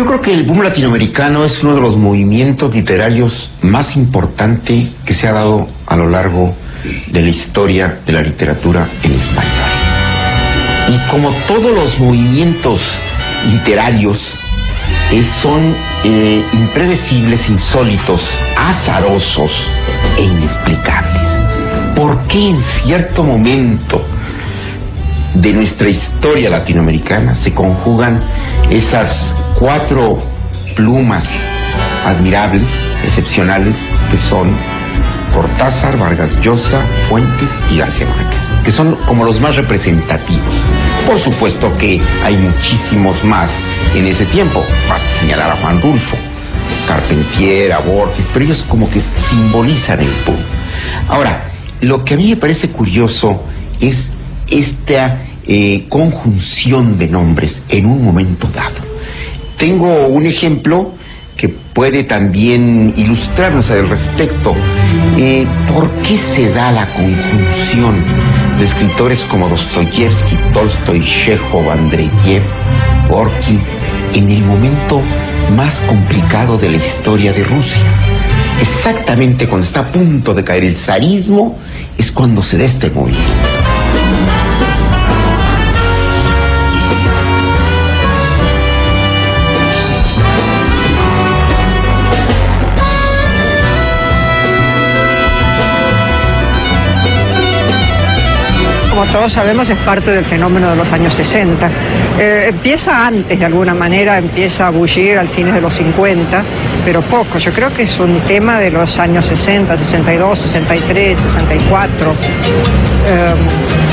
Yo creo que el boom latinoamericano es uno de los movimientos literarios más importantes que se ha dado a lo largo de la historia de la literatura en español. Y como todos los movimientos literarios, son impredecibles, insólitos, azarosos e inexplicables. ¿Por qué en cierto momento de nuestra historia latinoamericana se conjugan esas 4 plumas admirables, excepcionales, que son Cortázar, Vargas Llosa, Fuentes y García Márquez, que son como los más representativos? Por supuesto que hay muchísimos más en ese tiempo. Basta señalar a Juan Rulfo, Carpentier, a Borges, pero ellos como que simbolizan el boom. Ahora, lo que a mí me parece curioso es esta conjunción de nombres en un momento dado. Tengo un ejemplo que puede también ilustrarnos al respecto. ¿Por qué se da la conjunción de escritores como Dostoyevsky, Tolstoy, Chekhov, Andreyev, Gorky en el momento más complicado de la historia de Rusia? Exactamente cuando está a punto de caer el zarismo es cuando se da este movimiento. Como todos sabemos, es parte del fenómeno de los años 60. Empieza antes, de alguna manera, empieza a bullir al fines de los 50, pero poco. Yo creo que es un tema de los años 60, 62, 63, 64.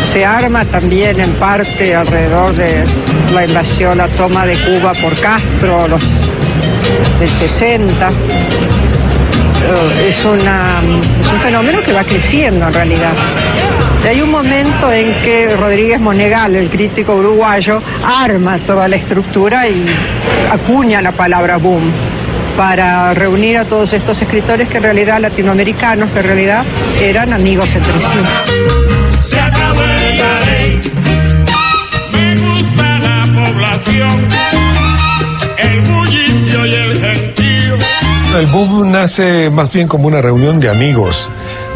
Se arma también en parte alrededor de la invasión, la toma de Cuba por Castro, del 60. Es un fenómeno que va creciendo en realidad. Hay un momento en que Rodríguez Monegal, el crítico uruguayo, arma toda la estructura y acuña la palabra boom para reunir a todos estos escritores que en realidad latinoamericanos, que en realidad eran amigos entre sí. Se acabó la ley, me gusta la población, el bullicio y el gentío. El boom nace más bien como una reunión de amigos.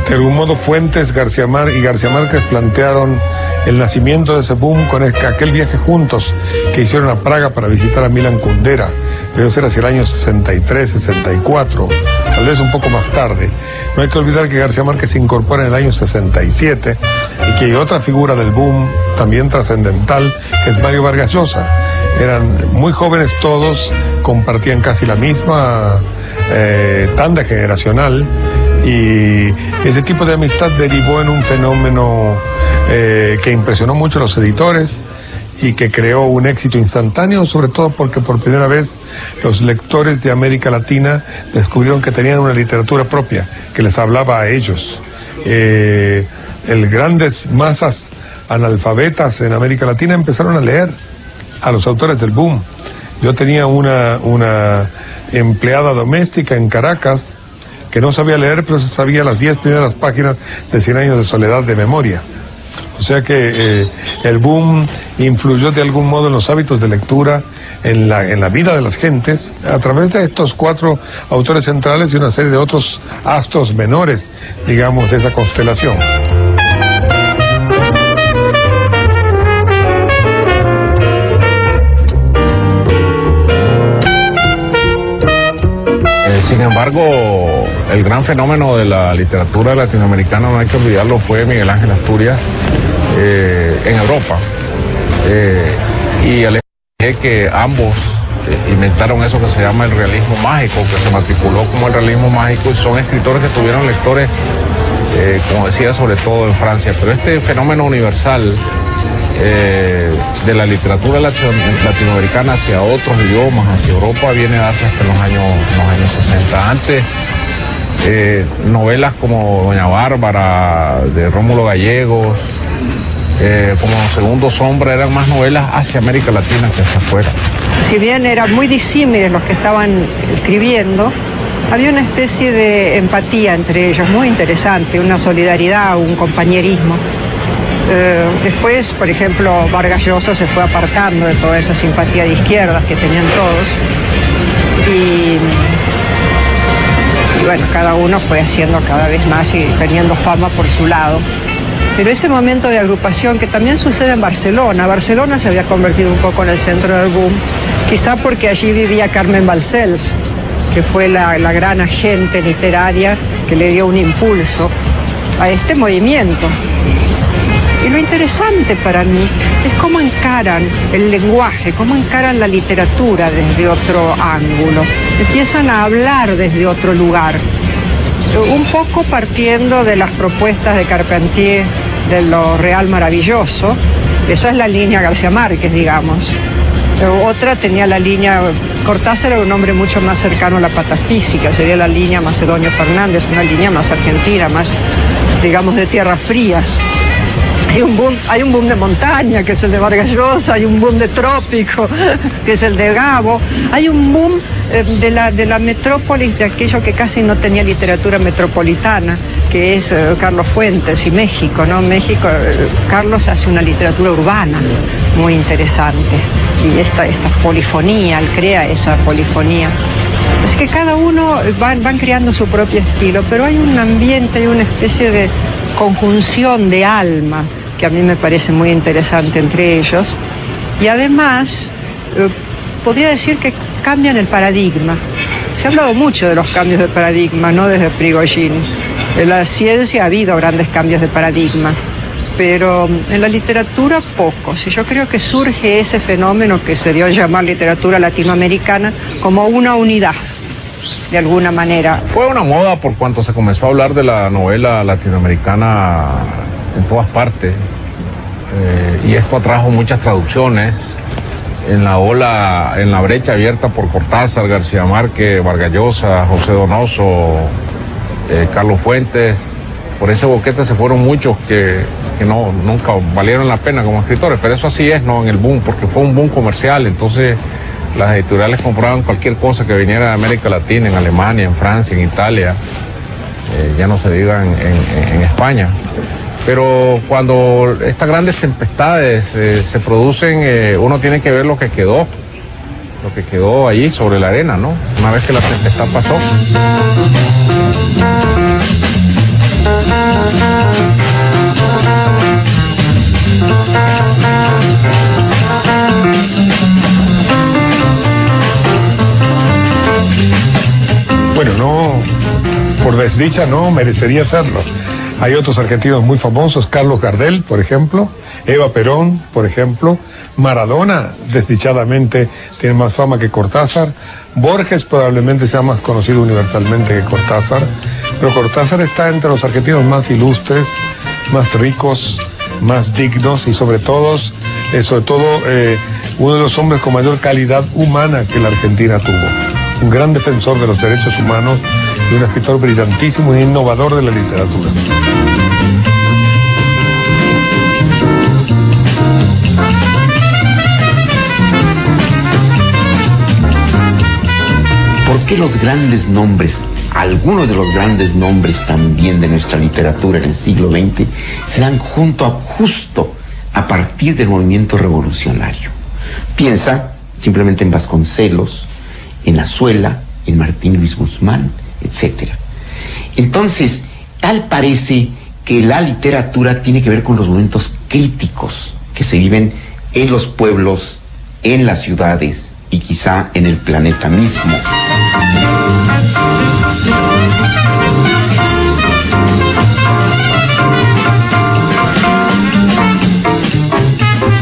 De algún modo Fuentes, García Márquez plantearon el nacimiento de ese boom con aquel viaje juntos que hicieron a Praga para visitar a Milan Kundera. Debe ser hacia el año 63, 64, tal vez un poco más tarde. No hay que olvidar que García Márquez se incorpora en el año 67 y que hay otra figura del boom también trascendental, que es Mario Vargas Llosa. Eran muy jóvenes todos, compartían casi la misma tanda generacional. Y ese tipo de amistad derivó en un fenómeno que impresionó mucho a los editores y que creó un éxito instantáneo, sobre todo porque por primera vez los lectores de América Latina descubrieron que tenían una literatura propia, que les hablaba a ellos. Grandes masas analfabetas en América Latina empezaron a leer a los autores del boom. Yo tenía una empleada doméstica en Caracas que no sabía leer, pero se sabía las 10 primeras páginas de 100 años de soledad de memoria. O sea que el boom influyó de algún modo en los hábitos de lectura, en la vida de las gentes, a través de estos 4 autores centrales y una serie de otros astros menores, digamos, de esa constelación. Sin embargo, el gran fenómeno de la literatura latinoamericana, no hay que olvidarlo, fue Miguel Ángel Asturias en Europa. Y el hecho que ambos inventaron eso que se llama el realismo mágico, que se matriculó como el realismo mágico, y son escritores que tuvieron lectores, como decía, sobre todo en Francia. Pero este fenómeno universal de la literatura latinoamericana hacia otros idiomas, hacia Europa, viene a darse hasta los años 60. Antes, novelas como Doña Bárbara, de Rómulo Gallegos, como Segundo Sombra, eran más novelas hacia América Latina que hacia afuera. Si bien eran muy disímiles los que estaban escribiendo, había una especie de empatía entre ellos, muy interesante, una solidaridad, un compañerismo. Después, por ejemplo, Vargas Llosa se fue apartando de toda esa simpatía de izquierdas que tenían todos. Y bueno, cada uno fue haciendo cada vez más y teniendo fama por su lado. Pero ese momento de agrupación que también sucede en Barcelona. Barcelona se había convertido un poco en el centro del boom, quizá porque allí vivía Carmen Balcells, que fue la gran agente literaria que le dio un impulso a este movimiento. Y lo interesante para mí es cómo encaran el lenguaje, cómo encaran la literatura desde otro ángulo. Empiezan a hablar desde otro lugar, un poco partiendo de las propuestas de Carpentier de lo real maravilloso. Esa es la línea García Márquez, digamos. Otra tenía la línea, Cortázar era un hombre mucho más cercano a la patafísica, sería la línea Macedonio Fernández, una línea más argentina, más, digamos, de tierras frías. Hay un boom de montaña, que es el de Vargas Llosa, hay un boom de trópico, que es el de Gabo, hay un boom de la metrópolis, de aquello que casi no tenía literatura metropolitana, que es Carlos Fuentes y México, ¿no? México, Carlos hace una literatura urbana muy interesante, y esta polifonía, él crea esa polifonía. Así que cada uno van creando su propio estilo, pero hay un ambiente, hay una especie de conjunción de alma que a mí me parece muy interesante entre ellos, y además podría decir que cambian el paradigma. Se ha hablado mucho de los cambios de paradigma, no desde Prigogine. En la ciencia ha habido grandes cambios de paradigma, pero en la literatura pocos, y yo creo que surge ese fenómeno que se dio a llamar literatura latinoamericana como una unidad, de alguna manera. Fue una moda por cuanto se comenzó a hablar de la novela latinoamericana en todas partes, y esto atrajo muchas traducciones en la brecha abierta por Cortázar, García Márquez, Vargas Llosa, José Donoso, Carlos Fuentes. Por ese boquete se fueron muchos que nunca valieron la pena como escritores, pero eso así es, ¿no? En el boom, porque fue un boom comercial, entonces las editoriales compraban cualquier cosa que viniera de América Latina, en Alemania, en Francia, en Italia, ya no se diga en España. Pero cuando estas grandes tempestades se producen, uno tiene que ver lo que quedó allí sobre la arena, ¿no? Una vez que la tempestad pasó. Bueno, no, por desdicha no merecería serlo. Hay otros argentinos muy famosos, Carlos Gardel, por ejemplo, Eva Perón, por ejemplo, Maradona, desdichadamente, tiene más fama que Cortázar, Borges probablemente sea más conocido universalmente que Cortázar, pero Cortázar está entre los argentinos más ilustres, más ricos, más dignos y sobre todo, uno de los hombres con mayor calidad humana que la Argentina tuvo. Un gran defensor de los derechos humanos y un escritor brillantísimo e innovador de la literatura. ¿Por qué los grandes nombres, algunos de los grandes nombres también de nuestra literatura en el siglo XX, se dan justo a partir del movimiento revolucionario? Piensa simplemente en Vasconcelos, en Azuela, en Martín Luis Guzmán, etc. Entonces, tal parece que la literatura tiene que ver con los momentos críticos que se viven en los pueblos, en las ciudades y quizá en el planeta mismo.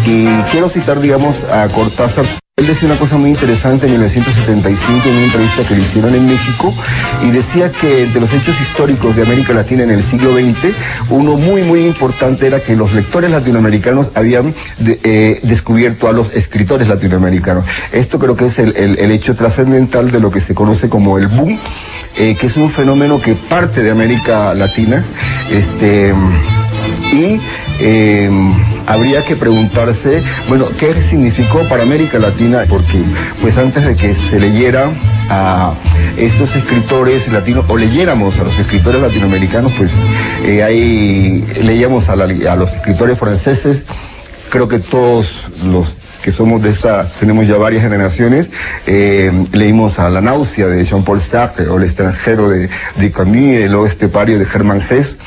Y quiero citar, digamos, a Cortázar. Él decía una cosa muy interesante en 1975 en una entrevista que le hicieron en México, y decía que entre los hechos históricos de América Latina en el siglo XX, uno muy importante era que los lectores latinoamericanos habían descubierto a los escritores latinoamericanos. Esto creo que es el hecho trascendental de lo que se conoce como el boom, que es un fenómeno que parte de América Latina, y habría que preguntarse, bueno, ¿qué significó para América Latina? Porque pues antes de que se leyera a estos escritores latinos, o leyéramos a los escritores latinoamericanos, pues ahí leíamos a los escritores franceses. Creo que todos los que somos de tenemos ya varias generaciones, leímos a La náusea de Jean-Paul Sartre, o El extranjero de Camus, El oeste pario de Hermann Hesse.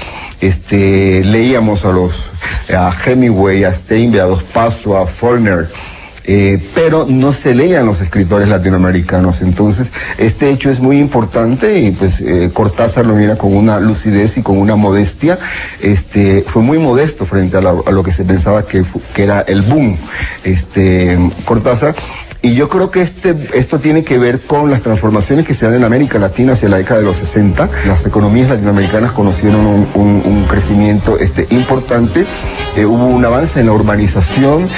Leíamos a Hemingway, a Steinbeck, a Dos Passos, a Faulkner. Pero no se leían los escritores latinoamericanos. Entonces, este hecho es muy importante y pues Cortázar lo mira con una lucidez y con una modestia. Fue muy modesto frente a lo que se pensaba que era el boom, Cortázar. Y yo creo que esto tiene que ver con las transformaciones que se dan en América Latina hacia la década de los 60. Las economías latinoamericanas conocieron un crecimiento importante. Hubo un avance en la urbanización,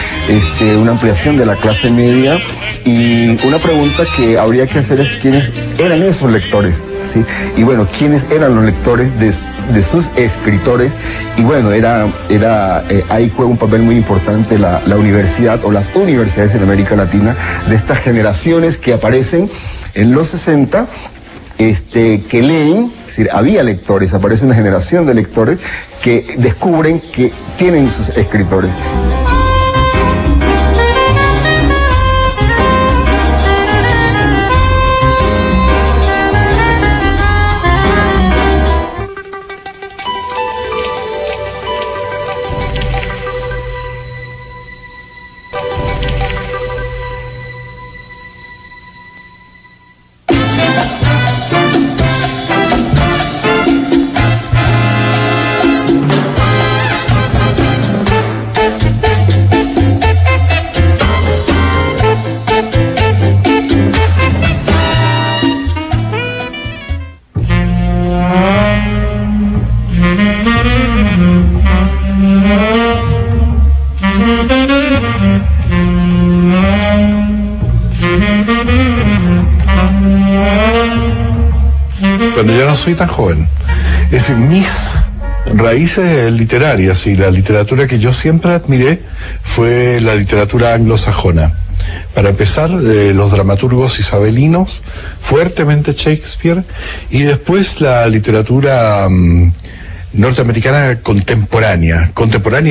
una ampliación de la clase media, y una pregunta que habría que hacer es quiénes eran esos lectores, ¿sí? Y bueno, quiénes eran los lectores de sus escritores. Y bueno, ahí juega un papel muy importante la universidad, o las universidades en América Latina, de estas generaciones que aparecen en los 60, que leen. Es decir, había lectores, aparece una generación de lectores que descubren que tienen sus escritores. Cuando yo no soy tan joven, es decir, mis raíces literarias y la literatura que yo siempre admiré fue la literatura anglosajona. Para empezar, los dramaturgos isabelinos, fuertemente Shakespeare, y después la literatura norteamericana contemporánea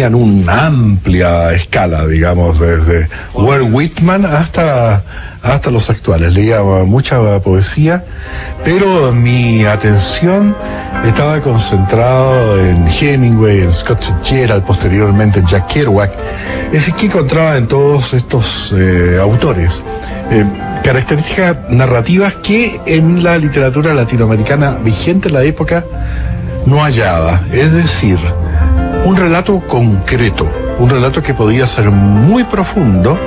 en una amplia escala, digamos, desde Walt Whitman hasta los actuales. Leía mucha poesía, pero mi atención estaba concentrada en Hemingway, en Scott Fitzgerald, posteriormente en Jack Kerouac. Es decir, que encontraba en todos estos autores características narrativas que en la literatura latinoamericana vigente en la época no hallaba. Es decir, un relato concreto, un relato que podía ser muy profundo,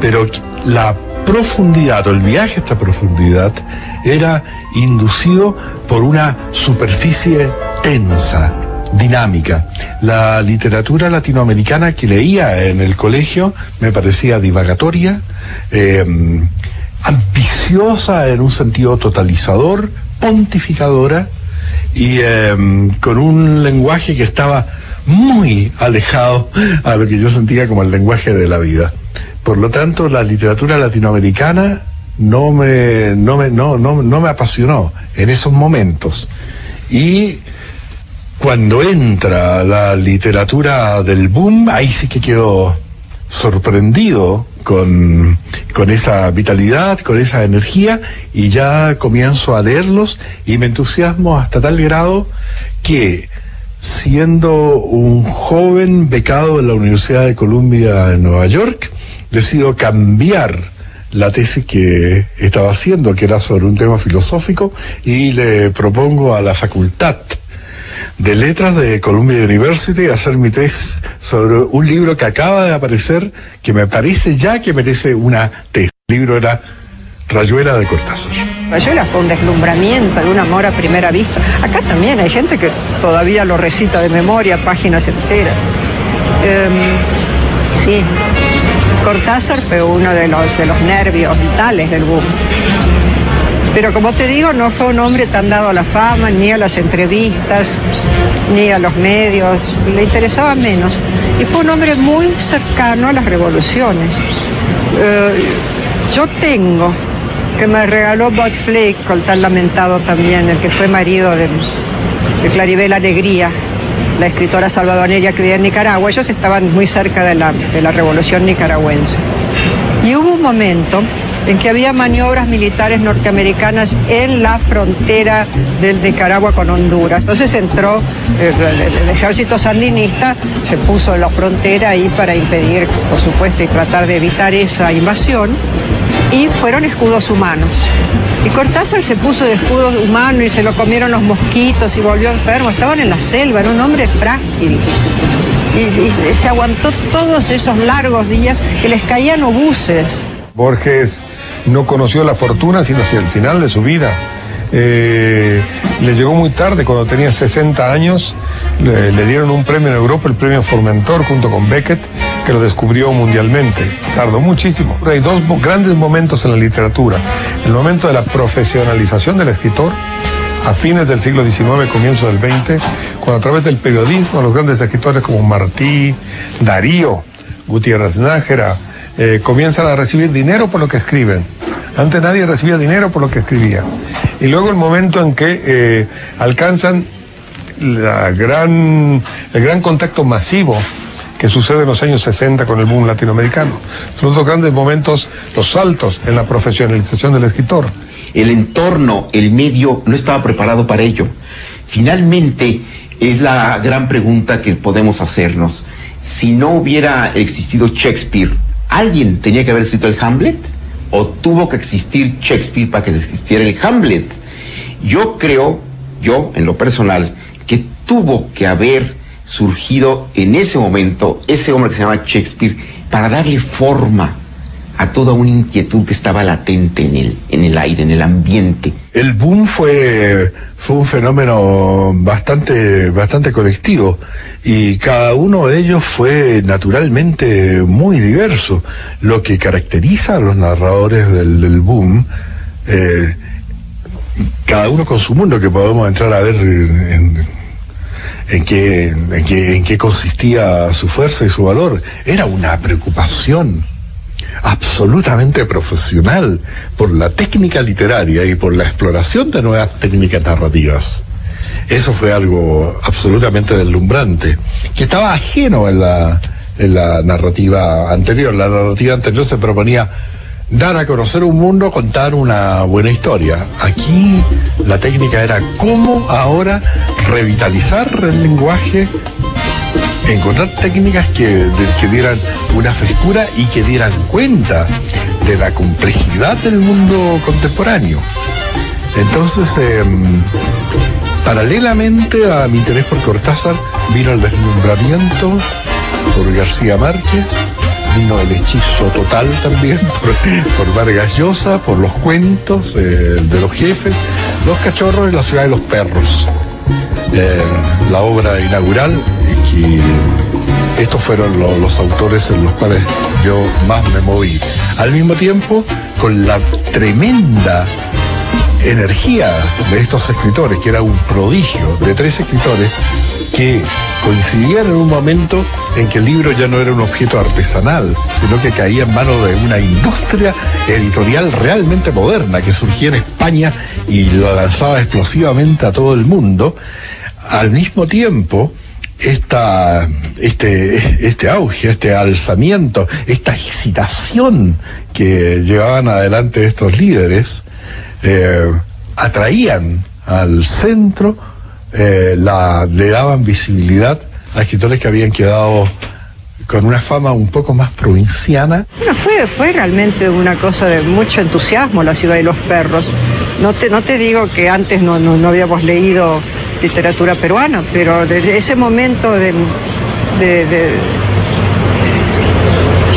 pero la profundidad o el viaje a esta profundidad era inducido por una superficie tensa, dinámica. La literatura latinoamericana que leía en el colegio me parecía divagatoria, ambiciosa en un sentido totalizador, pontificadora, y con un lenguaje que estaba muy alejado a lo que yo sentía como el lenguaje de la vida. Por lo tanto, la literatura latinoamericana no me apasionó en esos momentos. Y cuando entra la literatura del boom, ahí sí que quedo sorprendido con esa vitalidad, con esa energía, y ya comienzo a leerlos y me entusiasmo hasta tal grado que, siendo un joven becado en la Universidad de Columbia en Nueva York, decido cambiar la tesis que estaba haciendo, que era sobre un tema filosófico, y le propongo a la Facultad de Letras de Columbia University hacer mi tesis sobre un libro que acaba de aparecer, que me parece ya que merece una tesis. El libro era Rayuela de Cortázar. Rayuela fue un deslumbramiento, de un amor a primera vista. Acá también hay gente que todavía lo recita de memoria, páginas enteras. Sí, Cortázar fue uno de los nervios vitales del boom. Pero como te digo, no fue un hombre tan dado a la fama, ni a las entrevistas, ni a los medios. Le interesaba menos. Y fue un hombre muy cercano a las revoluciones. Yo tengo que me regaló Bud Flake, el tan lamentado también, el que fue marido de Claribel Alegría, la escritora salvadoreña que vivía en Nicaragua. Ellos estaban muy cerca de la revolución nicaragüense. Y hubo un momento en que había maniobras militares norteamericanas en la frontera del Nicaragua con Honduras. Entonces entró el ejército sandinista, se puso en la frontera ahí para impedir, por supuesto, y tratar de evitar esa invasión, y fueron escudos humanos. Y Cortázar se puso de escudo humano y se lo comieron los mosquitos y volvió enfermo. Estaban en la selva, era un hombre frágil. Y se aguantó todos esos largos días que les caían obuses. Borges no conoció la fortuna sino hacia el final de su vida. Le llegó muy tarde, cuando tenía 60 años, le dieron un premio en Europa, el premio Formentor, junto con Beckett, que lo descubrió mundialmente. Tardó muchísimo. Hay dos grandes momentos en la literatura. El momento de la profesionalización del escritor, a fines del siglo XIX, comienzo del XX, cuando a través del periodismo los grandes escritores como Martí, Darío, Gutiérrez Nájera, comienzan a recibir dinero por lo que escriben. Antes nadie recibía dinero por lo que escribía. Y luego el momento en que alcanzan el gran contacto masivo que sucede en los años 60 con el boom latinoamericano. Son los dos grandes momentos, los saltos en la profesionalización del escritor. El entorno, el medio, no estaba preparado para ello. Finalmente, es la gran pregunta que podemos hacernos. Si no hubiera existido Shakespeare, ¿alguien tenía que haber escrito el Hamlet? ¿O tuvo que existir Shakespeare para que se existiera el Hamlet? Yo creo, en lo personal, que tuvo que haber surgido en ese momento ese hombre que se llama Shakespeare para darle forma a toda una inquietud que estaba latente en el aire, en el ambiente. El boom fue un fenómeno bastante colectivo, y cada uno de ellos fue naturalmente muy diverso. Lo que caracteriza a los narradores del boom, cada uno con su mundo, que podemos entrar a ver en qué consistía su fuerza y su valor. Era una preocupación absolutamente profesional por la técnica literaria y por la exploración de nuevas técnicas narrativas. Eso fue algo absolutamente deslumbrante, que estaba ajeno en la narrativa anterior. La narrativa anterior se proponía dar a conocer un mundo, contar una buena historia. Aquí la técnica era cómo ahora revitalizar el lenguaje, encontrar técnicas que dieran una frescura y que dieran cuenta de la complejidad del mundo contemporáneo. Entonces, paralelamente a mi interés por Cortázar, vino el deslumbramiento por García Márquez, vino el hechizo total también por Vargas Llosa, por los cuentos de los jefes, Los cachorros y La ciudad de los perros. La obra inaugural, que estos fueron los autores en los cuales yo más me moví. Al mismo tiempo, con la tremenda energía de estos escritores, que era un prodigio, de 3 escritores que coincidían en un momento en que el libro ya no era un objeto artesanal, sino que caía en manos de una industria editorial realmente moderna que surgía en España y lo lanzaba explosivamente a todo el mundo. Al mismo tiempo, este auge, este alzamiento, esta excitación que llevaban adelante estos líderes, atraían al centro, le daban visibilidad a escritores que habían quedado con una fama un poco más provinciana. Bueno, fue realmente una cosa de mucho entusiasmo La ciudad de los perros. No te digo que antes no habíamos leído literatura peruana, pero desde ese momento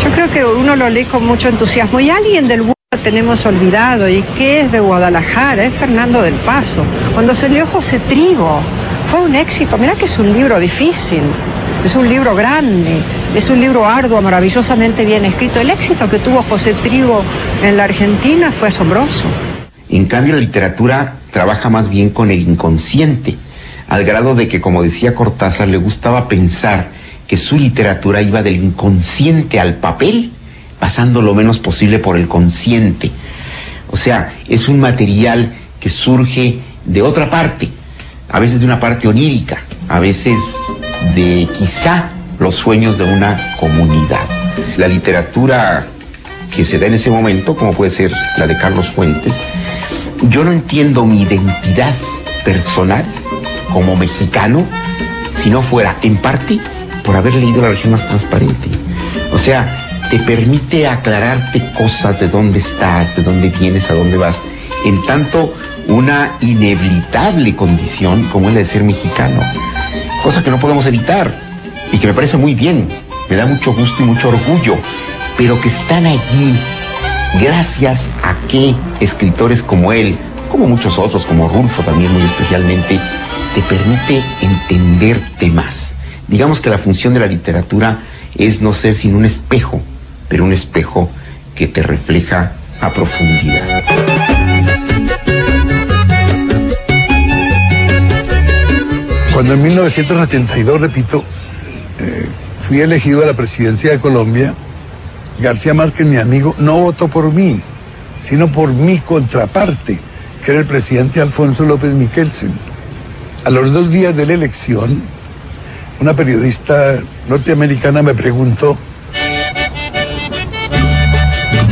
yo creo que uno lo lee con mucho entusiasmo. Y alguien del Buda tenemos olvidado, y que es de Guadalajara, es Fernando del Paso. Cuando se leyó José Trigo, fue un éxito. Mirá que es un libro difícil, es un libro grande, es un libro arduo, maravillosamente bien escrito. El éxito que tuvo José Trigo en la Argentina fue asombroso. En cambio, la literatura trabaja más bien con el inconsciente, al grado de que, como decía Cortázar, le gustaba pensar que su literatura iba del inconsciente al papel, pasando lo menos posible por el consciente. O sea, es un material que surge de otra parte, a veces de una parte onírica, a veces de quizá los sueños de una comunidad. La literatura que se da en ese momento, como puede ser la de Carlos Fuentes, yo no entiendo mi identidad personal como mexicano si no fuera, en parte, por haber leído La región más transparente. O sea, te permite aclararte cosas de dónde estás, de dónde vienes, a dónde vas, en tanto una inevitable condición como es la de ser mexicano, cosa que no podemos evitar y que me parece muy bien, me da mucho gusto y mucho orgullo, pero que están allí gracias a que escritores como él, como muchos otros, como Rulfo también muy especialmente, te permite entenderte más. Digamos que la función de la literatura es no ser sino un espejo, pero un espejo que te refleja a profundidad. Cuando en 1982, repito, fui elegido a la presidencia de Colombia, García Márquez, mi amigo, no votó por mí, sino por mi contraparte, que era el presidente Alfonso López Michelsen. A los 2 días de la elección, una periodista norteamericana me preguntó,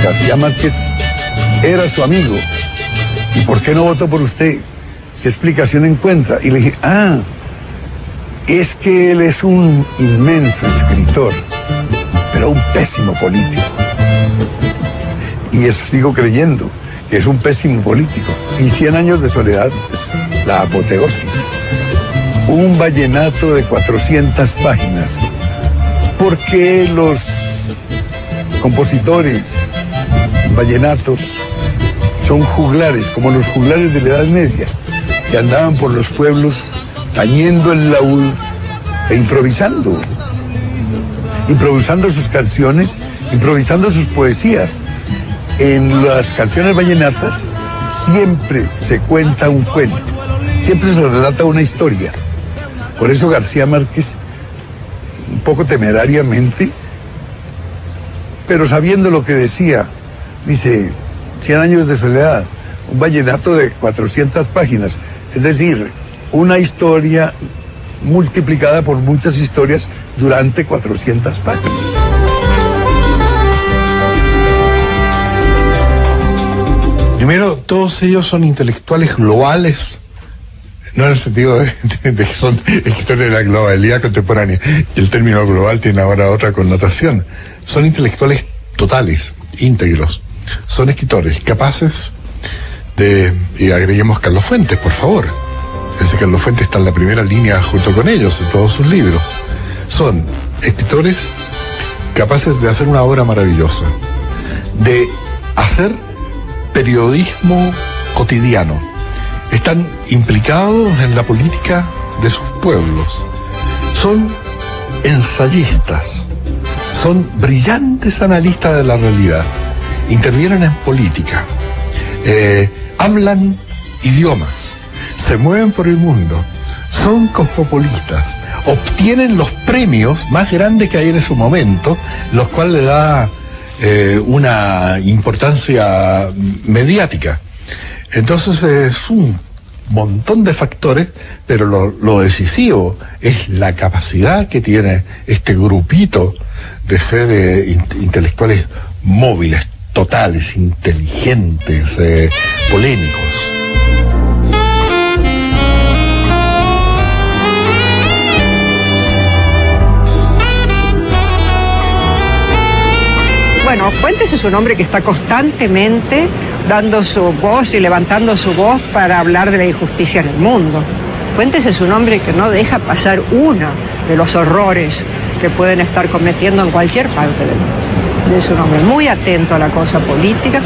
García Márquez era su amigo, ¿y por qué no votó por usted? ¿Qué explicación encuentra? Y le dije, es que él es un inmenso escritor, pero un pésimo político. Y eso sigo creyendo, que es un pésimo político. Y 100 años de soledad, pues, la apoteosis. Un vallenato de 400 páginas. Porque los compositores vallenatos son juglares, como los juglares de la Edad Media, que andaban por los pueblos tañendo el laúd e improvisando sus canciones, improvisando sus poesías. En las canciones vallenatas siempre se cuenta un cuento, siempre se relata una historia. Por eso García Márquez, un poco temerariamente, pero sabiendo lo que decía, dice, 100 años de soledad, un vallenato de 400 páginas, es decir, una historia multiplicada por muchas historias durante 400 páginas. Primero, todos ellos son intelectuales globales, no en el sentido de que son escritores de la globalidad contemporánea, y el término global tiene ahora otra connotación. Son intelectuales totales, íntegros, son escritores capaces de, y agreguemos Carlos Fuentes, por favor. Ese Carlos Fuentes está en la primera línea junto con ellos en todos sus libros. Son escritores capaces de hacer una obra maravillosa, de hacer periodismo cotidiano. Están implicados en la política de sus pueblos. Son ensayistas, son brillantes analistas de la realidad, intervienen en política, hablan idiomas, se mueven por el mundo, son cosmopolitas, obtienen los premios más grandes que hay en su momento, los cuales le da una importancia mediática. Entonces es un montón de factores, pero lo decisivo es la capacidad que tiene este grupito de ser intelectuales móviles, totales, inteligentes, polémicos. Bueno, Fuentes es un hombre que está constantemente dando su voz y levantando su voz para hablar de la injusticia en el mundo. Fuentes es un hombre que no deja pasar uno de los horrores que pueden estar cometiendo en cualquier parte del mundo. Es un hombre muy atento a la cosa política.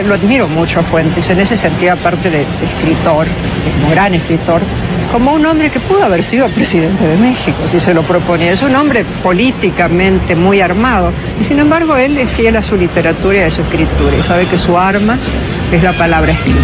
Lo admiro mucho a Fuentes, en ese sentido, aparte de escritor, de un gran escritor, como un hombre que pudo haber sido presidente de México, si se lo proponía. Es un hombre políticamente muy armado, y sin embargo él es fiel a su literatura y a su escritura, y sabe que su arma es la palabra escrita.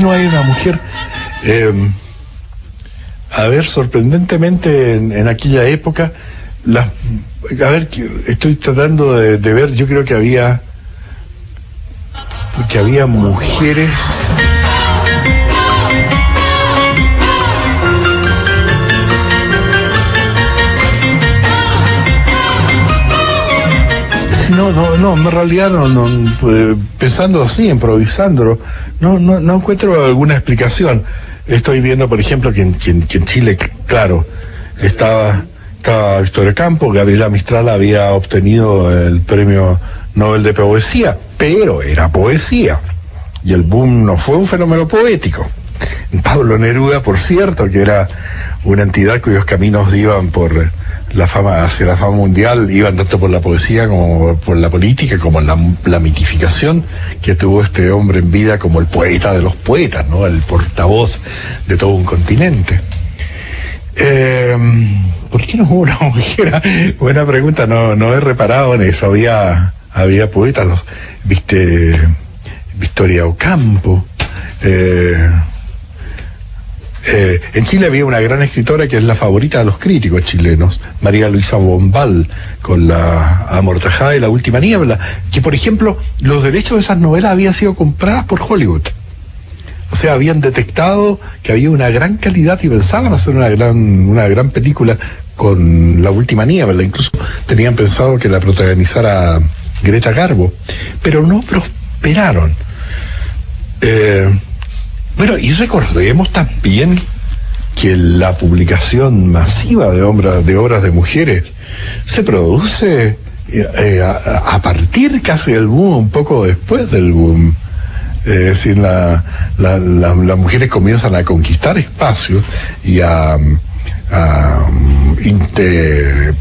no hay una mujer? A ver, sorprendentemente en aquella época, estoy tratando de ver, yo creo que había mujeres. No, en realidad no, pensando así, improvisándolo, no encuentro alguna explicación. Estoy viendo, por ejemplo, que en Chile, claro, estaba Victoria Campo, Gabriela Mistral había obtenido el premio Nobel de Poesía, pero era poesía, y el boom no fue un fenómeno poético. Pablo Neruda, por cierto, que era una entidad cuyos caminos iban por la fama, hacia la fama mundial, iban tanto por la poesía como por la política, como la mitificación que tuvo este hombre en vida como el poeta de los poetas, ¿no? El portavoz de todo un continente. ¿Por qué no hubo una mujer? Buena pregunta, no he reparado en eso. Había poetas, Victoria Ocampo. En Chile había una gran escritora que es la favorita de los críticos chilenos, María Luisa Bombal, con la Amortajada y La Última Niebla, que por ejemplo los derechos de esas novelas habían sido compradas por Hollywood. O sea, habían detectado que había una gran calidad y pensaban hacer una gran película con La Última Niebla. Incluso tenían pensado que la protagonizara Greta Garbo, pero no prosperaron. Bueno, y recordemos también que la publicación masiva de obras de mujeres se produce a partir casi del boom, un poco después del boom. Es decir, las mujeres comienzan a conquistar espacios y a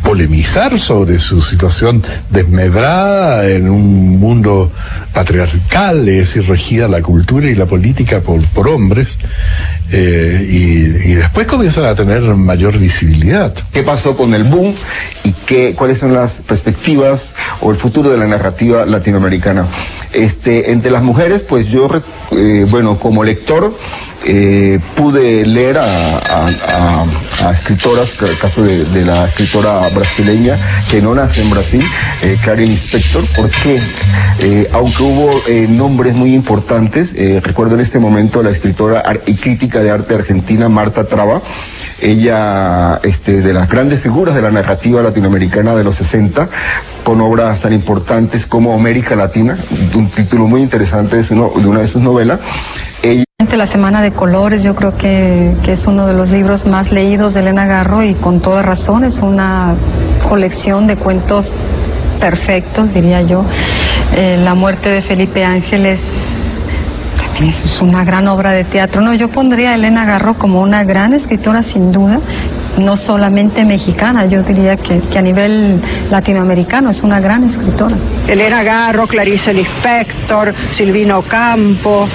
polemizar sobre su situación desmedrada en un mundo patriarcal, es decir, regida la cultura y la política por hombres, y después comienzan a tener mayor visibilidad. ¿Qué pasó con el boom y cuáles son las perspectivas o el futuro de la narrativa latinoamericana? Entre las mujeres, pues yo, como lector, pude leer a escritoras, el caso de la escritora brasileña que no nace en Brasil, Clarice Lispector, porque aunque hubo nombres muy importantes, recuerdo en este momento la escritora y crítica de arte argentina Marta Traba, ella de las grandes figuras de la narrativa latinoamericana de los 60, con obras tan importantes como América Latina, un título muy interesante de una de sus novelas. La Semana de Colores, yo creo que es uno de los libros más leídos de Elena Garro, y con toda razón, es una colección de cuentos perfectos, diría yo. La muerte de Felipe Ángeles también es una gran obra de teatro. No, yo pondría a Elena Garro como una gran escritora, sin duda, no solamente mexicana, yo diría que a nivel latinoamericano es una gran escritora. Elena Garro, Clarice Lispector, Silvina Ocampo,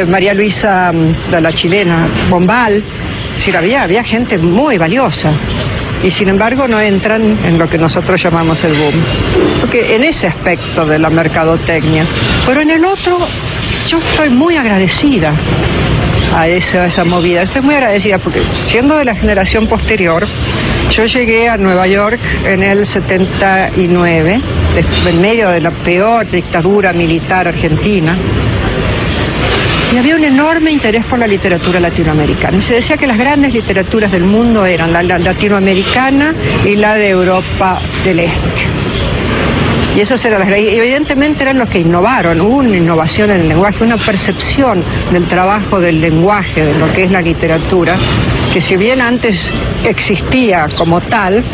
María Luisa, la chilena, Bombal. Es decir, había gente muy valiosa, y sin embargo no entran en lo que nosotros llamamos el boom, porque en ese aspecto de la mercadotecnia. Pero en el otro, yo estoy muy agradecida a esa movida. Estoy muy agradecida porque, siendo de la generación posterior, yo llegué a Nueva York en el 79, en medio de la peor dictadura militar argentina, y había un enorme interés por la literatura latinoamericana. Y se decía que las grandes literaturas del mundo eran la latinoamericana y la de Europa del Este. Y esas eran evidentemente eran los que innovaron. Hubo una innovación en el lenguaje, una percepción del trabajo del lenguaje, de lo que es la literatura, que si bien antes existía como tal,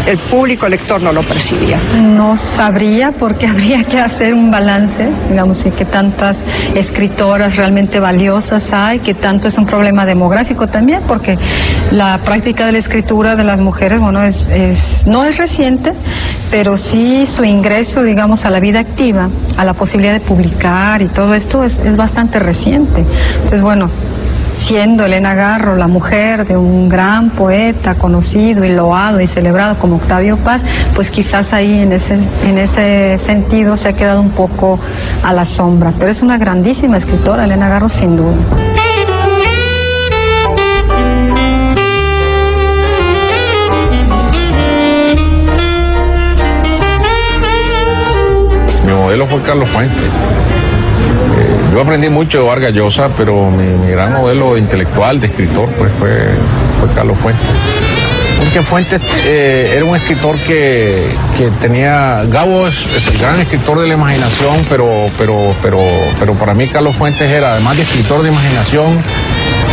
el público lector no lo percibía. No sabría, porque habría que hacer un balance, digamos, y que tantas escritoras realmente valiosas hay, que tanto es un problema demográfico también, porque la práctica de la escritura de las mujeres, bueno, no es reciente, pero sí su ingreso, digamos, a la vida activa, a la posibilidad de publicar y todo esto es bastante reciente. Entonces, bueno, siendo Elena Garro la mujer de un gran poeta conocido y loado y celebrado como Octavio Paz, pues quizás ahí en ese sentido se ha quedado un poco a la sombra. Pero es una grandísima escritora, Elena Garro, sin duda. Mi modelo fue Carlos Fuentes. Yo aprendí mucho de Vargas Llosa, pero mi gran modelo intelectual, de escritor, pues fue Carlos Fuentes. Porque Fuentes era un escritor que tenía... Gabo es el gran escritor de la imaginación, pero para mí Carlos Fuentes era, además de escritor de imaginación,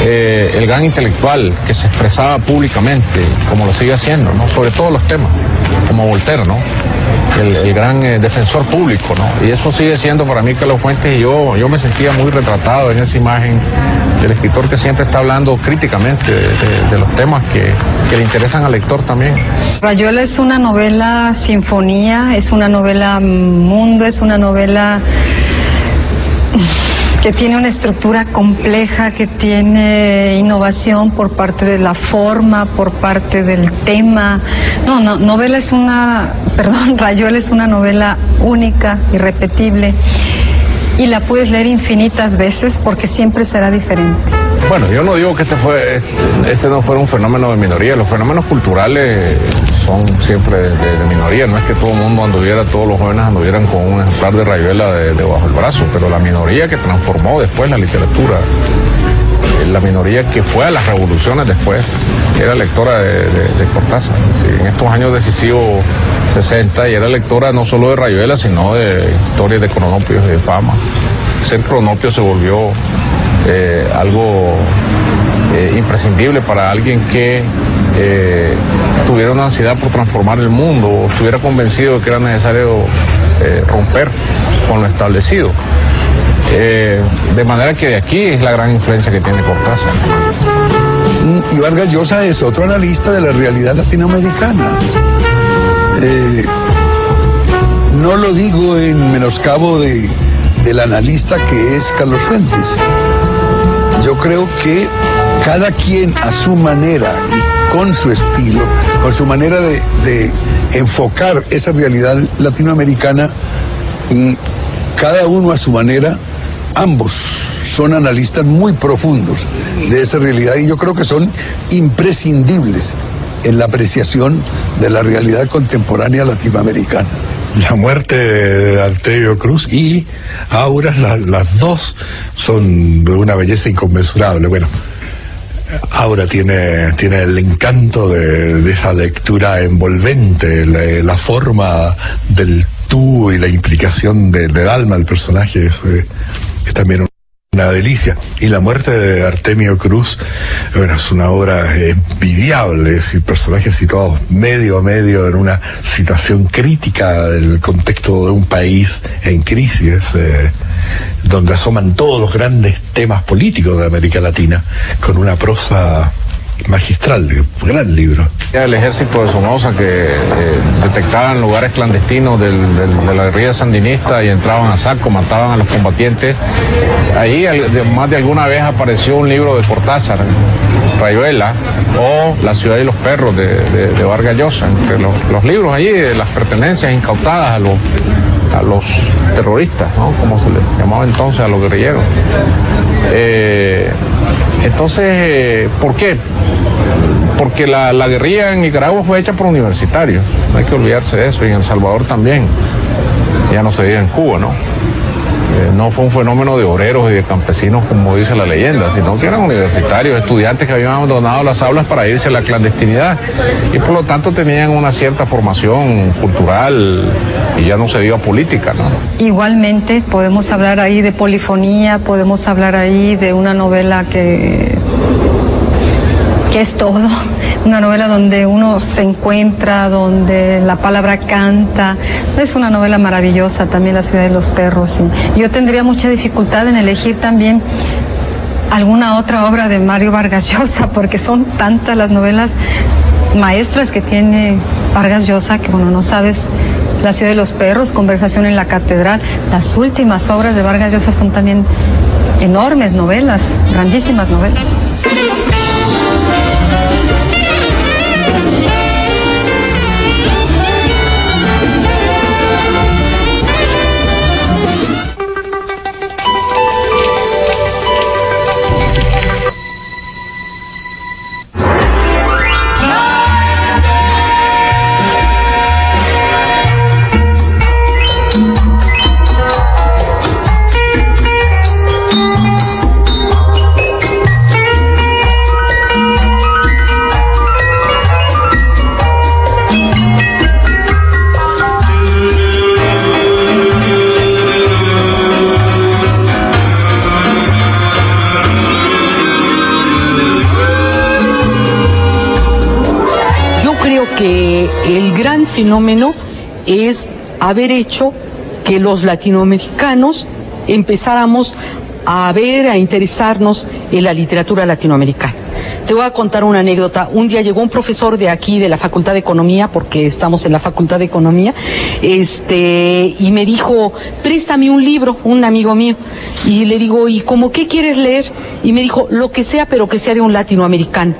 el gran intelectual que se expresaba públicamente, como lo sigue haciendo, ¿no? Sobre todos los temas, como Voltaire, ¿no? El gran defensor público, ¿no? Y eso sigue siendo para mí Carlos Fuentes, y yo me sentía muy retratado en esa imagen del escritor que siempre está hablando críticamente de los temas que le interesan al lector también. Rayuela es una novela sinfonía, es una novela mundo, es una novela que tiene una estructura compleja, que tiene innovación por parte de la forma, por parte del tema. Rayuela es una novela única, irrepetible, y la puedes leer infinitas veces porque siempre será diferente. Bueno, yo no digo que este no fuera un fenómeno de minoría. Los fenómenos culturales son siempre de minoría. No es que todo el mundo todos los jóvenes anduvieran con un ejemplar de Rayuela debajo del brazo, pero la minoría que transformó después la literatura, la minoría que fue a las revoluciones después, era lectora de Cortázar. Sí, en estos años decisivos 60, y era lectora no solo de Rayuela, sino de historias de cronopios y de fama. Ser cronopio se volvió algo imprescindible para alguien que tuviera una ansiedad por transformar el mundo, o estuviera convencido de que era necesario romper con lo establecido. De manera que de aquí es la gran influencia que tiene Cortázar. Y Vargas Llosa es otro analista de la realidad latinoamericana. No lo digo en menoscabo del analista que es Carlos Fuentes. Yo creo que cada quien a su manera y con su estilo, con su manera de enfocar esa realidad latinoamericana, cada uno a su manera, ambos son analistas muy profundos de esa realidad, y yo creo que son imprescindibles en la apreciación de la realidad contemporánea latinoamericana. La muerte de Artemio Cruz y Auras, las dos son de una belleza inconmensurable. Bueno, Aura tiene el encanto de esa lectura envolvente, la forma del tú y la implicación del alma del personaje es también una delicia. Y la muerte de Artemio Cruz, bueno, es una obra envidiable, es decir, personajes situados medio a medio en una situación crítica del contexto de un país en crisis, donde asoman todos los grandes temas políticos de América Latina, con una prosa magistral, gran libro. El ejército de Somoza, que detectaban lugares clandestinos de la guerrilla sandinista y entraban a saco, mataban a los combatientes. Ahí más de alguna vez apareció un libro de Cortázar, Rayuela, o La ciudad y los perros de Vargas Llosa, entre los libros allí de las pertenencias incautadas a los terroristas, ¿no? Como se les llamaba entonces a los guerrilleros. Entonces, ¿por qué? Porque la guerrilla en Nicaragua fue hecha por universitarios, no hay que olvidarse de eso, y en El Salvador también, ya no se diga en Cuba, ¿no? No fue un fenómeno de obreros y de campesinos como dice la leyenda, sino que eran universitarios, estudiantes que habían abandonado las aulas para irse a la clandestinidad y por lo tanto tenían una cierta formación cultural y ya no se dio a política, ¿no? Igualmente podemos hablar ahí de polifonía, podemos hablar ahí de una novela que es todo, una novela donde uno se encuentra, donde la palabra canta. Es una novela maravillosa también, La ciudad de los perros. Y yo tendría mucha dificultad en elegir también alguna otra obra de Mario Vargas Llosa, porque son tantas las novelas maestras que tiene Vargas Llosa que, bueno, no sabes La ciudad de los perros, Conversación en la catedral. Las últimas obras de Vargas Llosa son también enormes novelas, grandísimas novelas. Que el gran fenómeno es haber hecho que los latinoamericanos empezáramos a ver, a interesarnos en la literatura latinoamericana. Te voy a contar una anécdota. Un día llegó un profesor de aquí, de la Facultad de Economía, porque estamos en la Facultad de Economía, y me dijo, préstame un libro, un amigo mío. Y le digo, ¿y cómo qué quieres leer? Y me dijo, lo que sea, pero que sea de un latinoamericano.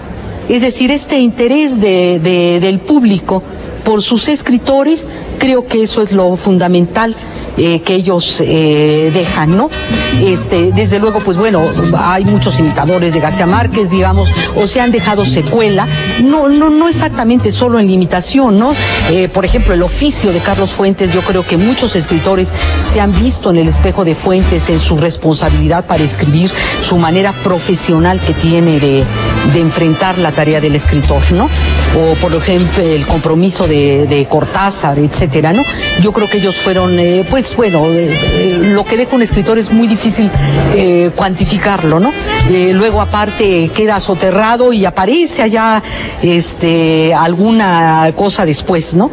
Es decir, este interés del público por sus escritores, creo que eso es lo fundamental que ellos dejan, ¿no? Desde luego, pues bueno, hay muchos imitadores de García Márquez, digamos, o se han dejado secuela, no exactamente solo en la imitación, ¿no? Por ejemplo, el oficio de Carlos Fuentes, yo creo que muchos escritores se han visto en el espejo de Fuentes, en su responsabilidad para escribir, su manera profesional que tiene de enfrentar la tarea del escritor, ¿no? O, por ejemplo, el compromiso de Cortázar, etcétera, ¿no? Yo creo que ellos fueron, lo que deja un escritor es muy difícil cuantificarlo, ¿no? Luego, aparte, queda soterrado y aparece allá alguna cosa después, ¿no?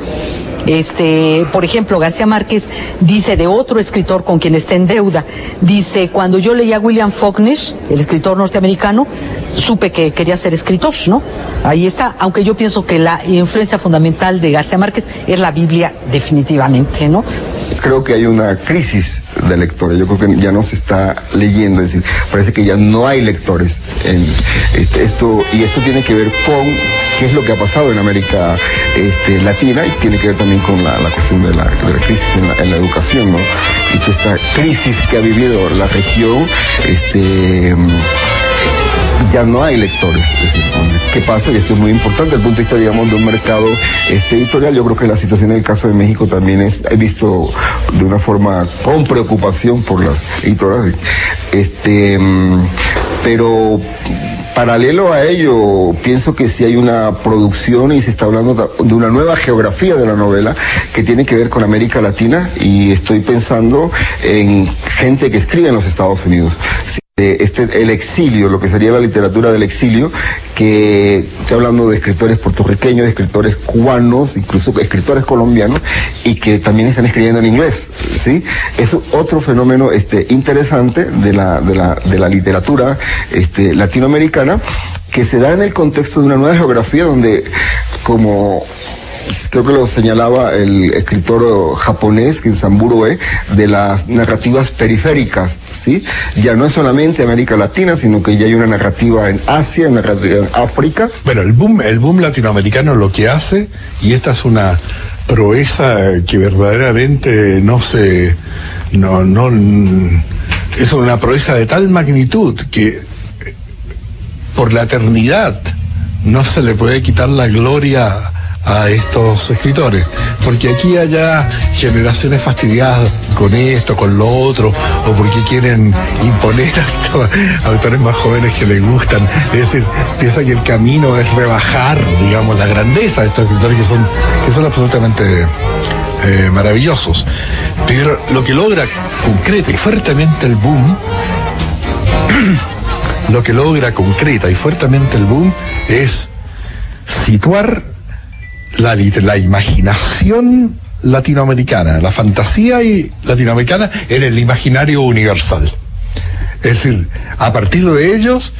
Por ejemplo, García Márquez dice de otro escritor con quien está en deuda, dice, cuando yo leía a William Faulkner, el escritor norteamericano, supe que quería ser escritor, ¿no? Ahí está, aunque yo pienso que la influencia fundamental de García Márquez es la Biblia, definitivamente, ¿no? Creo que hay una crisis de lectores. Yo creo que ya no se está leyendo, es decir, parece que ya no hay lectores en esto, y esto tiene que ver con qué es lo que ha pasado en América Latina, y tiene que ver también con la cuestión de la crisis en la educación, ¿no? Y que esta crisis que ha vivido la región, ya no hay lectores. Es decir, ¿qué pasa? Y esto es muy importante desde el punto de vista, digamos, de un mercado editorial. Yo creo que la situación en el caso de México también he visto de una forma con preocupación por las editoriales. Pero paralelo a ello, pienso que sí hay una producción y se está hablando de una nueva geografía de la novela que tiene que ver con América Latina, y estoy pensando en gente que escribe en los Estados Unidos. El exilio, lo que sería la literatura del exilio, que estoy hablando de escritores puertorriqueños, de escritores cubanos, incluso escritores colombianos, y que también están escribiendo en inglés, ¿sí? Es otro fenómeno interesante de la literatura latinoamericana, que se da en el contexto de una nueva geografía donde, como creo que lo señalaba el escritor japonés Kenzaburo Oe, de las narrativas periféricas, ¿sí? Ya no es solamente América Latina, sino que ya hay una narrativa en Asia, una narrativa en África. Bueno, el boom latinoamericano lo que hace, y esta es una proeza que verdaderamente es una proeza de tal magnitud que por la eternidad no se le puede quitar la gloria a estos escritores, porque aquí haya generaciones fastidiadas con esto, con lo otro, o porque quieren imponer a autores más jóvenes que les gustan. Es decir, piensa que el camino es rebajar, digamos, la grandeza de estos escritores que son absolutamente maravillosos. Pero lo que logra concreta y fuertemente el boom es situar la imaginación latinoamericana, la fantasía latinoamericana en el imaginario universal. Es decir, a partir de ellos,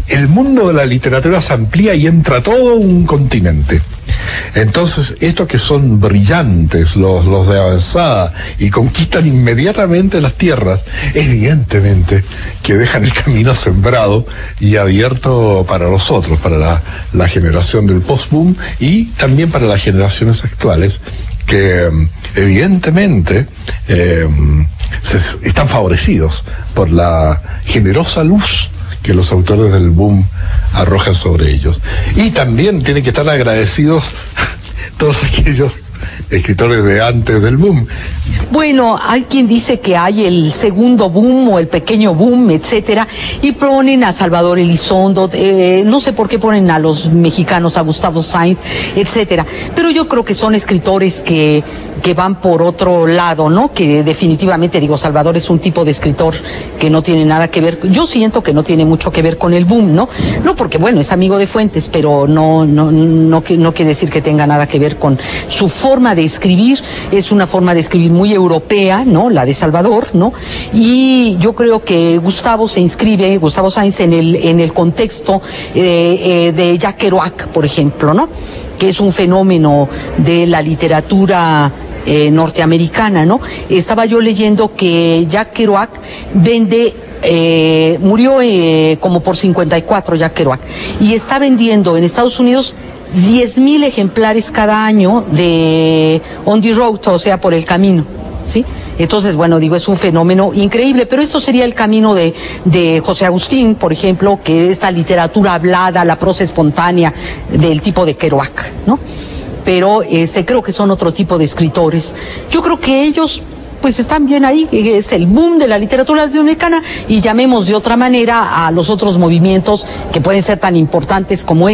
el mundo de la literatura se amplía y entra todo un continente. Entonces, estos que son brillantes, los de avanzada, y conquistan inmediatamente las tierras, evidentemente que dejan el camino sembrado y abierto para los otros, para la generación del post-boom y también para las generaciones actuales, que evidentemente están favorecidos por la generosa luz que los autores del boom arrojan sobre ellos. Y también tienen que estar agradecidos todos aquellos escritores de antes del boom. Bueno, hay quien dice que hay el segundo boom o el pequeño boom, etcétera, y ponen a Salvador Elizondo, no sé por qué ponen a los mexicanos, a Gustavo Sainz, etcétera, pero yo creo que son escritores que van por otro lado, ¿no? Que definitivamente, digo, Salvador es un tipo de escritor que no tiene nada que ver, yo siento que no tiene mucho que ver con el boom, ¿no? No porque, bueno, es amigo de Fuentes, pero no quiere decir que tenga nada que ver con su forma de escribir. Es una forma de escribir muy europea, ¿no? La de Salvador, ¿no? Y yo creo que Gustavo Sainz en el contexto de Jack Kerouac, por ejemplo, ¿no? Que es un fenómeno de la literatura norteamericana, ¿no? Estaba yo leyendo que Jack Kerouac murió como por 54, Jack Kerouac, y está vendiendo en Estados Unidos 10,000 ejemplares cada año de On the Road, o sea, por el camino, ¿sí? Entonces, bueno, digo, es un fenómeno increíble, pero esto sería el camino de José Agustín, por ejemplo, que esta literatura hablada, la prosa espontánea del tipo de Kerouac, ¿no? Pero creo que son otro tipo de escritores. Yo creo que ellos pues están bien ahí, es el boom de la literatura latinoamericana, y llamemos de otra manera a los otros movimientos que pueden ser tan importantes como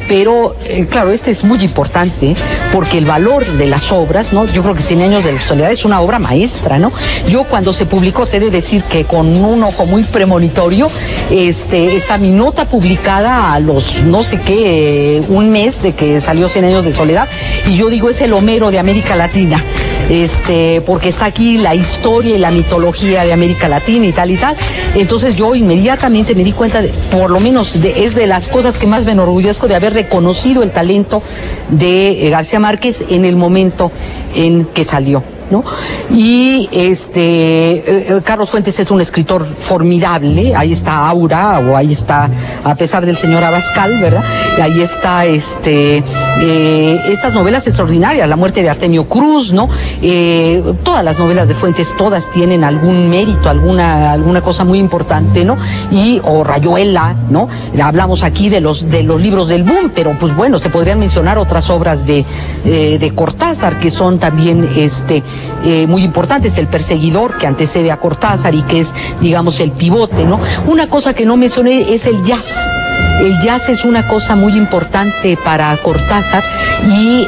pero claro, es muy importante porque el valor de las obras, ¿no? Yo creo que 100 años de la soledad es una obra maestra, ¿no? Yo cuando se publicó, te he de decir que con un ojo muy premonitorio, está mi nota publicada a los no sé qué, un mes de que salió 100 años de soledad, y yo digo, es el Homero de América Latina, porque está aquí la historia y la mitología de América Latina y tal y tal. Entonces yo inmediatamente me di cuenta, por lo menos es de las cosas que más me enorgullezco, de haber reconocido el talento de García Márquez en el momento en que salió, ¿no? Y Carlos Fuentes es un escritor formidable. Ahí está Aura, o ahí está, a pesar del señor Abascal, ¿verdad? Y ahí está estas novelas extraordinarias, La muerte de Artemio Cruz, ¿no? Todas las novelas de Fuentes, todas tienen algún mérito, alguna cosa muy importante, ¿no? O Rayuela, ¿no? Hablamos aquí de los libros del boom, pero pues bueno, se podrían mencionar otras obras de Cortázar que son también muy importantes. El perseguidor, que antecede a Cortázar y que es, digamos, el pivote, ¿no? Una cosa que no mencioné es el jazz. El jazz es una cosa muy importante para Cortázar, y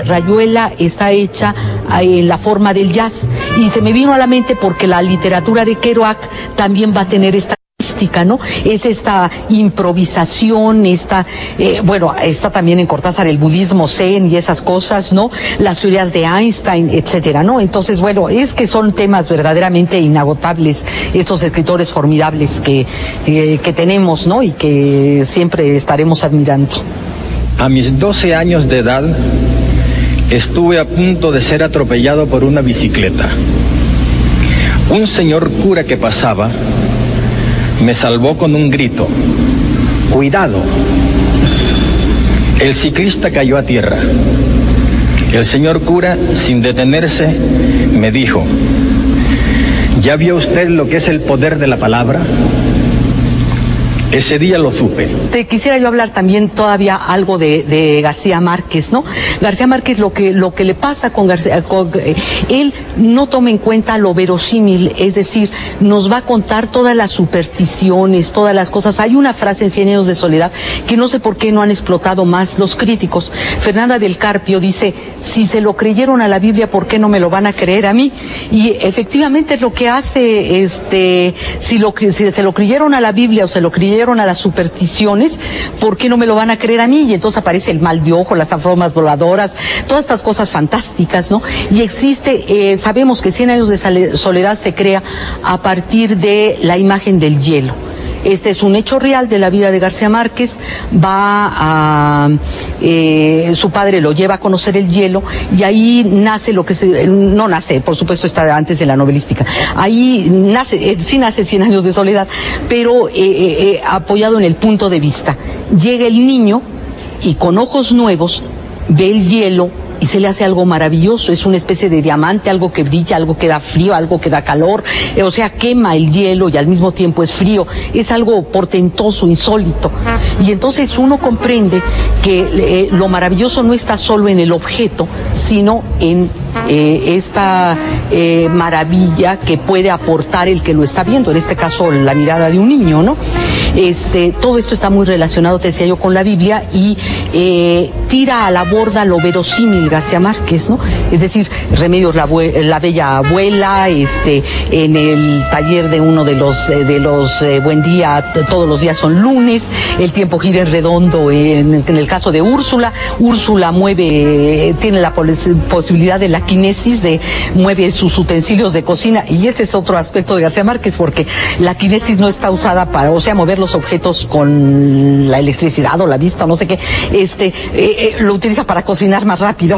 Rayuela está hecha en la forma del jazz, y se me vino a la mente porque la literatura de Kerouac también va a tener esta mística, ¿no? Es esta improvisación, está también en Cortázar el budismo zen y esas cosas, ¿no? Las teorías de Einstein, etcétera, ¿no? Entonces, bueno, es que son temas verdaderamente inagotables, estos escritores formidables que tenemos, ¿no? Y que siempre estaremos admirando. A mis 12 años de edad estuve a punto de ser atropellado por una bicicleta. Un señor cura que pasaba me salvó con un grito: ¡cuidado! El ciclista cayó a tierra. El señor cura, sin detenerse, me dijo: ¿ya vio usted lo que es el poder de la palabra? Ese día lo supe. Te quisiera yo hablar también todavía algo de García Márquez, ¿no? García Márquez, lo que le pasa con García, él no toma en cuenta lo verosímil, es decir, nos va a contar todas las supersticiones, todas las cosas. Hay una frase en 100 años de soledad que no sé por qué no han explotado más los críticos. Fernanda del Carpio dice: si se lo creyeron a la Biblia, ¿por qué no me lo van a creer a mí? Y efectivamente es lo que hace, si se lo creyeron a la Biblia o se lo creyeron a las supersticiones, ¿por qué no me lo van a creer a mí? Y entonces aparece el mal de ojo, las formas voladoras, todas estas cosas fantásticas, ¿no? Y existe, sabemos que 100 años de soledad se crea a partir de la imagen del hielo. Este es un hecho real de la vida de García Márquez. Su padre lo lleva a conocer el hielo y ahí nace lo que no nace, por supuesto está antes de la novelística. Ahí nace, sí nace 100 años de soledad, pero apoyado en el punto de vista. Llega el niño y con ojos nuevos ve el hielo y se le hace algo maravilloso, es una especie de diamante, algo que brilla, algo que da frío, algo que da calor, o sea, quema el hielo y al mismo tiempo es frío, es algo portentoso, insólito. Y entonces uno comprende que lo maravilloso no está solo en el objeto, sino en esta maravilla que puede aportar el que lo está viendo, en este caso la mirada de un niño, ¿no? Todo esto está muy relacionado, te decía yo, con la Biblia y tira a la borda lo verosímil García Márquez, ¿no? Es decir, Remedios la bella abuela, en el taller de uno de los Buen Día, todos los días son lunes, el tiempo gira en redondo, en el caso de Úrsula tiene la posibilidad de la quinesis, mueve sus utensilios de cocina, y ese es otro aspecto de García Márquez, porque la quinesis no está usada para, o sea, mover los objetos con la electricidad o la vista, no sé qué, lo utiliza para cocinar más rápido.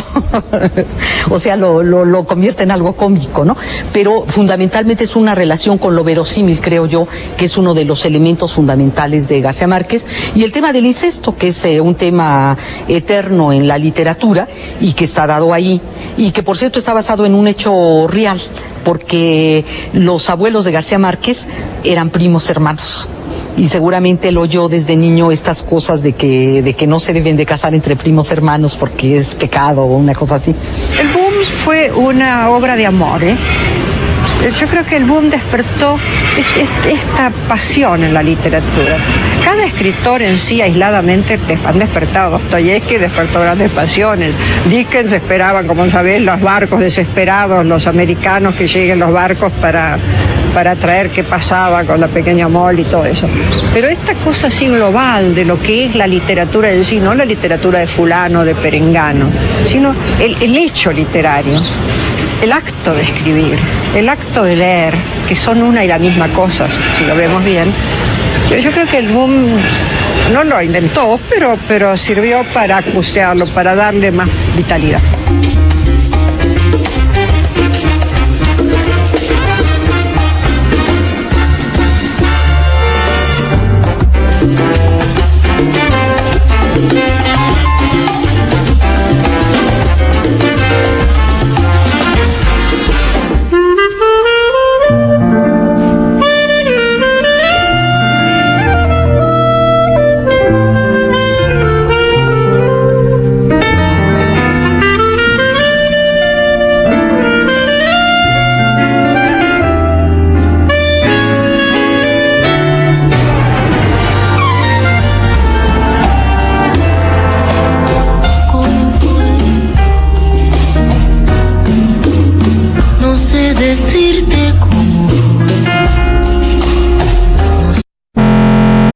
O sea, lo convierte en algo cómico, ¿no? Pero fundamentalmente es una relación con lo verosímil, creo yo, que es uno de los elementos fundamentales de García Márquez. Y el tema del incesto, que es un tema eterno en la literatura y que está dado ahí, y que por cierto está basado en un hecho real, porque los abuelos de García Márquez eran primos hermanos. Y seguramente él oyó desde niño estas cosas de que no se deben de casar entre primos hermanos porque es pecado o una cosa así. El boom fue una obra de amor, ¿eh? Yo creo que el boom despertó esta pasión en la literatura. Cada escritor en sí aisladamente han despertado. Dostoyevsky despertó grandes pasiones. Dickens esperaban, como sabés, los barcos desesperados, los americanos que lleguen los barcos para traer qué pasaba con la pequeña Molly y todo eso. Pero esta cosa así global de lo que es la literatura en sí, no la literatura de fulano, de perengano, sino el hecho literario, el acto de escribir, el acto de leer, que son una y la misma cosa, si lo vemos bien. Yo creo que el boom no lo inventó, pero sirvió para acuciarlo, para darle más vitalidad.